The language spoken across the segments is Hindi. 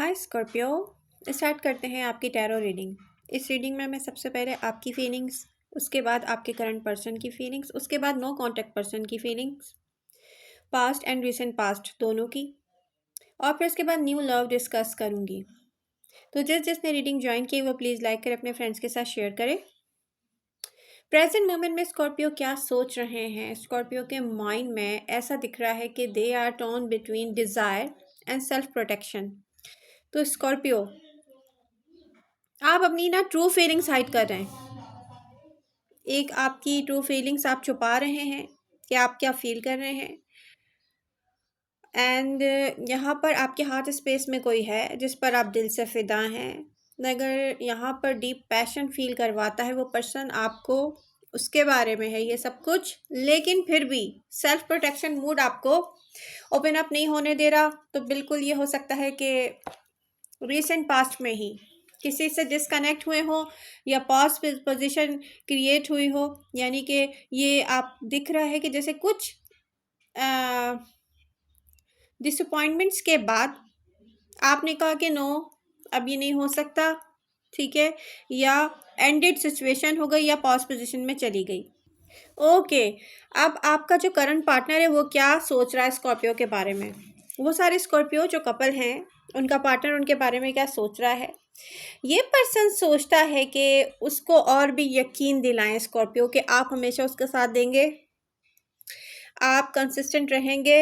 हाय स्कॉर्पियो, स्टार्ट करते हैं आपकी टैरो रीडिंग। इस रीडिंग में मैं सबसे पहले आपकी फीलिंग्स, उसके बाद आपके करंट पर्सन की फीलिंग्स, उसके बाद नो कांटेक्ट पर्सन की feelings, past and recent past दोनों की, और फिर उसके बाद न्यू लव डिस्कस करूंगी। तो जिसने रीडिंग ज्वाइन की वो प्लीज़ लाइक करें, अपने फ्रेंड्स के साथ शेयर करें। प्रेजेंट मोमेंट में स्कॉर्पियो क्या सोच रहे हैं? स्कॉर्पियो के माइंड में ऐसा दिख रहा है कि they are torn between desire and self protection. तो स्कॉर्पियो, आप अपनी ना ट्रू फीलिंग्स हाइड कर रहे हैं। एक आपकी ट्रू फीलिंग्स आप छुपा रहे हैं कि आप क्या फील कर रहे हैं। एंड यहाँ पर आपके हार्ट स्पेस में कोई है जिस पर आप दिल से फिदा हैं। अगर यहाँ पर डीप पैशन फील करवाता है वो पर्सन आपको, उसके बारे में है ये सब कुछ, लेकिन फिर भी सेल्फ प्रोटेक्शन मूड आपको ओपन अप नहीं होने दे रहा। तो बिल्कुल ये हो सकता है कि रिसेंट पास्ट में ही किसी से डिस्कनेक्ट हुए हो या पास्ट पोजीशन क्रिएट हुई हो। यानी कि ये आप दिख रहा है कि जैसे कुछ डिसअपॉइंटमेंट्स के बाद आपने कहा कि नो, अब ये नहीं हो सकता, ठीक है, या एंडेड सिचुएशन हो गई या पास्ट पोजीशन में चली गई। ओके, अब आपका जो करंट पार्टनर है वो क्या सोच रहा है स्कॉर्पियो के बारे में? वो सारे स्कॉर्पियो जो कपल हैं उनका पार्टनर उनके बारे में क्या सोच रहा है? ये पर्सन सोचता है कि उसको और भी यकीन दिलाएं स्कॉर्पियो कि आप हमेशा उसका साथ देंगे, आप कंसिस्टेंट रहेंगे,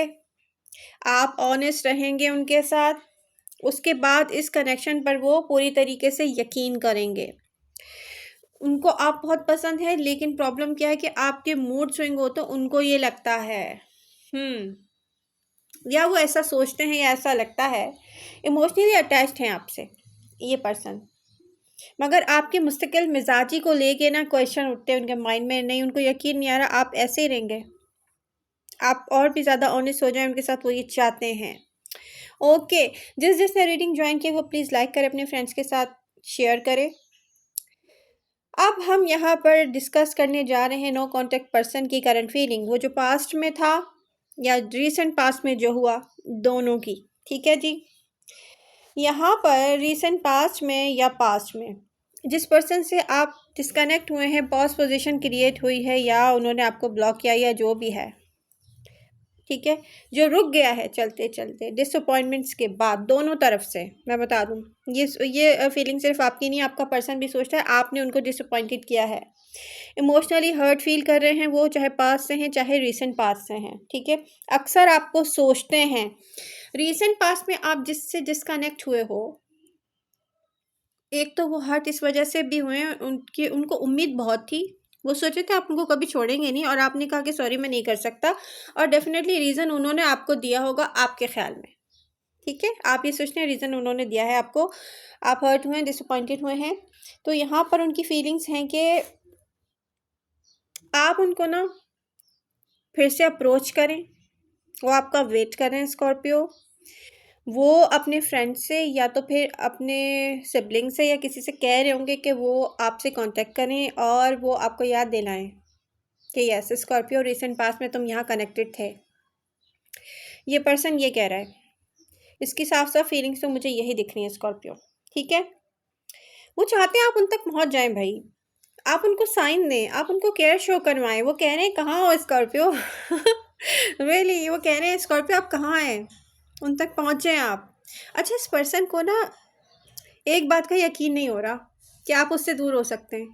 आप ऑनेस्ट रहेंगे उनके साथ। उसके बाद इस कनेक्शन पर वो पूरी तरीके से यकीन करेंगे। उनको आप बहुत पसंद है, लेकिन प्रॉब्लम क्या है कि आपके मूड स्विंग हो तो उनको ये लगता है या वो ऐसा सोचते हैं या ऐसा लगता है, इमोशनली अटैच्ड हैं आपसे ये पर्सन। मगर आपके मुस्तकिल मिजाजी को लेके ना क्वेश्चन उठते हैं उनके माइंड में। नहीं, उनको यकीन नहीं आ रहा आप ऐसे ही रहेंगे, आप और भी ज़्यादा ऑनेस्ट हो जाएं उनके साथ, वो ये चाहते हैं। ओके, जिसने रीडिंग ज्वाइन की वो प्लीज़ लाइक करें, अपने फ्रेंड्स के साथ शेयर करें। अब हम यहाँ पर डिस्कस करने जा रहे हैं नो कांटेक्ट पर्सन की करंट फीलिंग, वो जो पास्ट में था या रिसेंट पास्ट में जो हुआ, दोनों की। ठीक है जी, यहाँ पर रिसेंट पास्ट में या पास्ट में जिस पर्सन से आप डिस्कनेक्ट हुए हैं, पॉज पोजीशन क्रिएट हुई है या उन्होंने आपको ब्लॉक किया या जो भी है, ठीक है, जो रुक गया है चलते चलते डिसअपॉइंटमेंट्स के बाद दोनों तरफ से। मैं बता दूं, ये फीलिंग सिर्फ आपकी नहीं, आपका पर्सन भी सोचता है आपने उनको डिसअपॉइंटेड किया है। इमोशनली हर्ट फील कर रहे हैं वो, चाहे पास्ट से हैं चाहे रीसेंट पास्ट से हैं। ठीक है, अक्सर आपको सोचते हैं। रीसेंट पास्ट में आप जिससे डिस्कनेक्ट हुए हो, एक तो वो हर्ट इस वजह से भी हुए हैं उनको उम्मीद बहुत थी, वो सोचे थे आप उनको कभी छोड़ेंगे नहीं, और आपने कहा कि सॉरी मैं नहीं कर सकता, और डेफिनेटली रीज़न उन्होंने आपको दिया होगा आपके ख्याल में। ठीक है, आप ये सोचते हैं रीज़न उन्होंने दिया है आपको, आप हर्ट हुए हैं, डिसअपॉइंटेड हुए हैं। तो यहाँ पर उनकी फीलिंग्स हैं कि आप उनको ना फिर से अप्रोच करें, वो आपका वेट करें स्कॉर्पियो। वो अपने फ्रेंड से या तो फिर अपने सिबलिंग से या किसी से कह रहे होंगे कि वो आपसे कांटेक्ट करें और वो आपको याद दिलाएं कि यस स्कॉर्पियो, रिसेंट पास्ट में तुम यहाँ कनेक्टेड थे। ये पर्सन ये कह रहा है, इसकी साफ साफ फीलिंग्स तो मुझे यही दिख रही है स्कॉर्पियो। ठीक है, वो चाहते हैं आप उन तक पहुँच जाएं भाई, आप उनको साइन दें, आप उनको केयर शो करवाएं। वो कह रहे हैं कहाँ हो स्कॉर्पियो रियली वो कह रहे हैं स्कॉर्पियो आप कहाँ हैं, उन तक पहुँच जाएं आप। अच्छा, इस पर्सन को ना एक बात का यकीन नहीं हो रहा कि आप उससे दूर हो सकते हैं,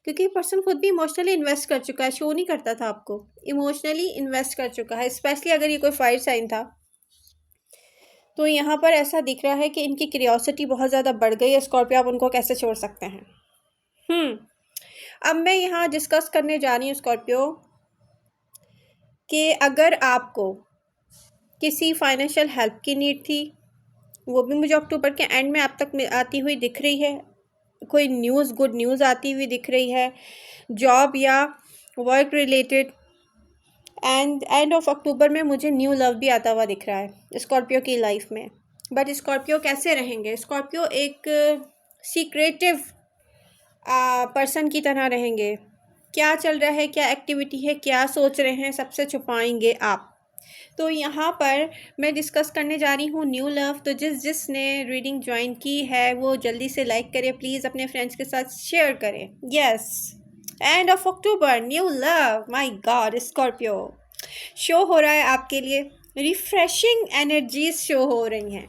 क्योंकि ये पर्सन खुद भी इमोशनली इन्वेस्ट कर चुका है, शो नहीं करता था आपको, इमोशनली इन्वेस्ट कर चुका है, स्पेशली अगर ये कोई फायर साइन था। तो यहाँ पर ऐसा दिख रहा है कि इनकी क्यूरियोसिटी बहुत ज़्यादा बढ़ गई है स्कॉर्पियो, आप उनको कैसे छोड़ सकते हैं। अब मैं यहाँ डिस्कस करने जा रही हूँ स्कॉर्पियो कि अगर आपको किसी फाइनेंशियल हेल्प की नीड थी, वो भी मुझे अक्टूबर के एंड में आप तक आती हुई दिख रही है, कोई न्यूज़, गुड न्यूज़ आती हुई दिख रही है, जॉब या work related. End of October में मुझे न्यू लव भी आता हुआ दिख रहा है स्कॉर्पियो की लाइफ में। बट स्कॉर्पियो कैसे रहेंगे? स्कॉर्पियो एक सीक्रेटिव पर्सन की तरह रहेंगे। क्या चल रहा है, क्या एक्टिविटी है, क्या सोच रहे हैं, सबसे छुपाएंगे आप। तो यहाँ पर मैं डिस्कस करने जा रही हूँ न्यू लव। तो जिसने रीडिंग ज्वाइन की है वो जल्दी से लाइक करें प्लीज़, अपने फ्रेंड्स के साथ शेयर करें। Yes, end of October new love, my God Scorpio show हो रहा है आपके लिए। रिफ्रेशिंग एनर्जीज शो हो रही हैं।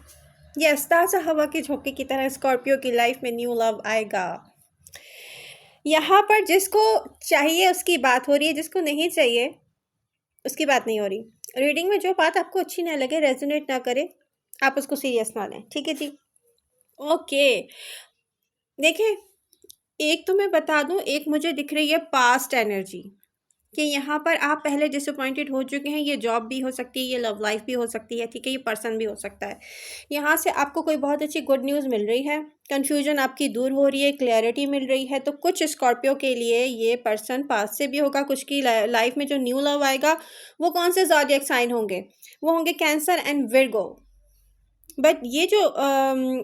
यस, ताज़ा हवा के झोंके की तरह स्कॉर्पियो की लाइफ में न्यू लव आएगा। यहाँ पर जिसको चाहिए उसकी बात हो रही है, जिसको नहीं चाहिए उसकी बात नहीं हो रही। रीडिंग में जो बात आपको अच्छी ना लगे, रेजोनेट ना करे, आप उसको सीरियस ना लें, ठीक है जी। ओके, देखिए एक तो मैं बता दूं, एक मुझे दिख रही है पास्ट एनर्जी कि यहाँ पर आप पहले डिसअपॉइंटेड हो चुके हैं। ये जॉब भी हो सकती है, ये लव लाइफ भी हो सकती है, ठीक है, ये पर्सन भी हो सकता है। यहाँ से आपको कोई बहुत अच्छी गुड न्यूज़ मिल रही है, कन्फ्यूजन आपकी दूर हो रही है, क्लैरिटी मिल रही है। तो कुछ स्कॉर्पियो के लिए ये पर्सन पास से भी होगा, कुछ की लाइफ में जो न्यू लव आएगा वो कौन से ज़ोडिएक साइन होंगे, वो होंगे कैंसर एंड विर्गो। बट ये जो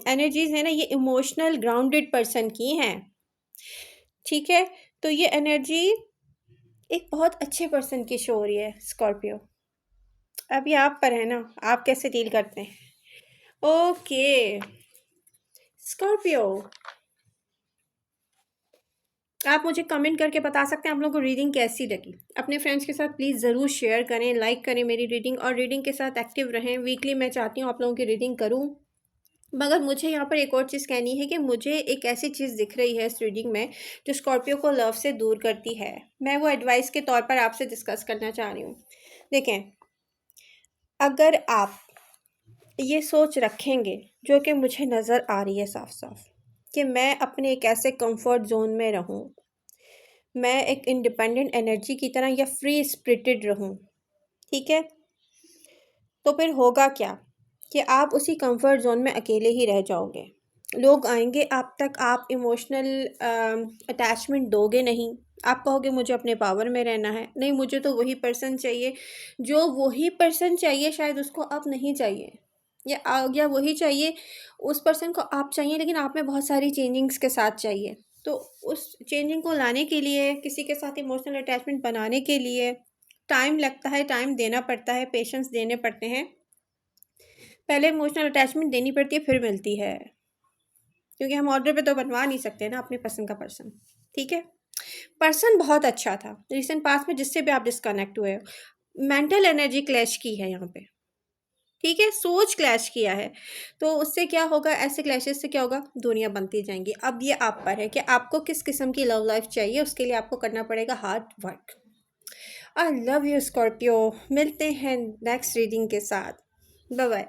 एनर्जीज है ना, ये इमोशनल ग्राउंडेड पर्सन की हैं, ठीक है। तो ये एनर्जी एक बहुत अच्छे पर्सन की शो हो रही है स्कॉर्पियो। अब ये आप पर है ना, आप कैसे डील करते हैं। ओके स्कॉर्पियो, आप मुझे कमेंट करके बता सकते हैं आप लोगों को रीडिंग कैसी लगी। अपने फ्रेंड्स के साथ प्लीज़ ज़रूर शेयर करें, लाइक करें मेरी रीडिंग, और रीडिंग के साथ एक्टिव रहें। वीकली मैं चाहती हूँ आप लोगों की रीडिंग करूँ। मगर मुझे यहाँ पर एक और चीज़ कहनी है कि मुझे एक ऐसी चीज़ दिख रही है इस रीडिंग में जो स्कॉर्पियो को लव से दूर करती है। मैं वो एडवाइस के तौर पर आपसे डिस्कस करना चाह रही हूँ। देखें, अगर आप ये सोच रखेंगे, जो कि मुझे नज़र आ रही है साफ साफ, कि मैं अपने एक ऐसे कंफर्ट जोन में रहूं, मैं एक इंडिपेंडेंट एनर्जी की तरह या फ्री स्पिरिटेड रहूं, ठीक है, तो फिर होगा क्या कि आप उसी कंफर्ट जोन में अकेले ही रह जाओगे। लोग आएंगे आप तक, आप इमोशनल अटैचमेंट दोगे नहीं। आप कहोगे मुझे अपने पावर में रहना है, नहीं मुझे तो वही पर्सन चाहिए। जो वही पर्सन चाहिए शायद उसको आप नहीं चाहिए, या वही चाहिए, उस पर्सन को आप चाहिए लेकिन आप में बहुत सारी चेंजिंग्स के साथ चाहिए। तो उस चेंजिंग को लाने के लिए, किसी के साथ इमोशनल अटैचमेंट बनाने के लिए टाइम लगता है, टाइम देना पड़ता है, पेशेंस देने पड़ते हैं। पहले इमोशनल अटैचमेंट देनी पड़ती है, फिर मिलती है, क्योंकि हम ऑर्डर पे तो बनवा नहीं सकते ना अपनी पसंद का पर्सन, ठीक है। पर्सन बहुत अच्छा था रिसेंट पास्ट में, जिससे भी आप डिस्कनेक्ट हुए हो। मेंटल एनर्जी क्लैश की है यहाँ पे, ठीक है, सोच क्लैश किया है। तो उससे क्या होगा, ऐसे क्लैशेस से क्या होगा, दुनिया बनती जाएंगी। अब ये आप पर है कि आपको किस किस्म की लव लाइफ चाहिए, उसके लिए आपको करना पड़ेगा hard work. I love you Scorpio, मिलते हैं नेक्स्ट रीडिंग के साथ, बाय बाय।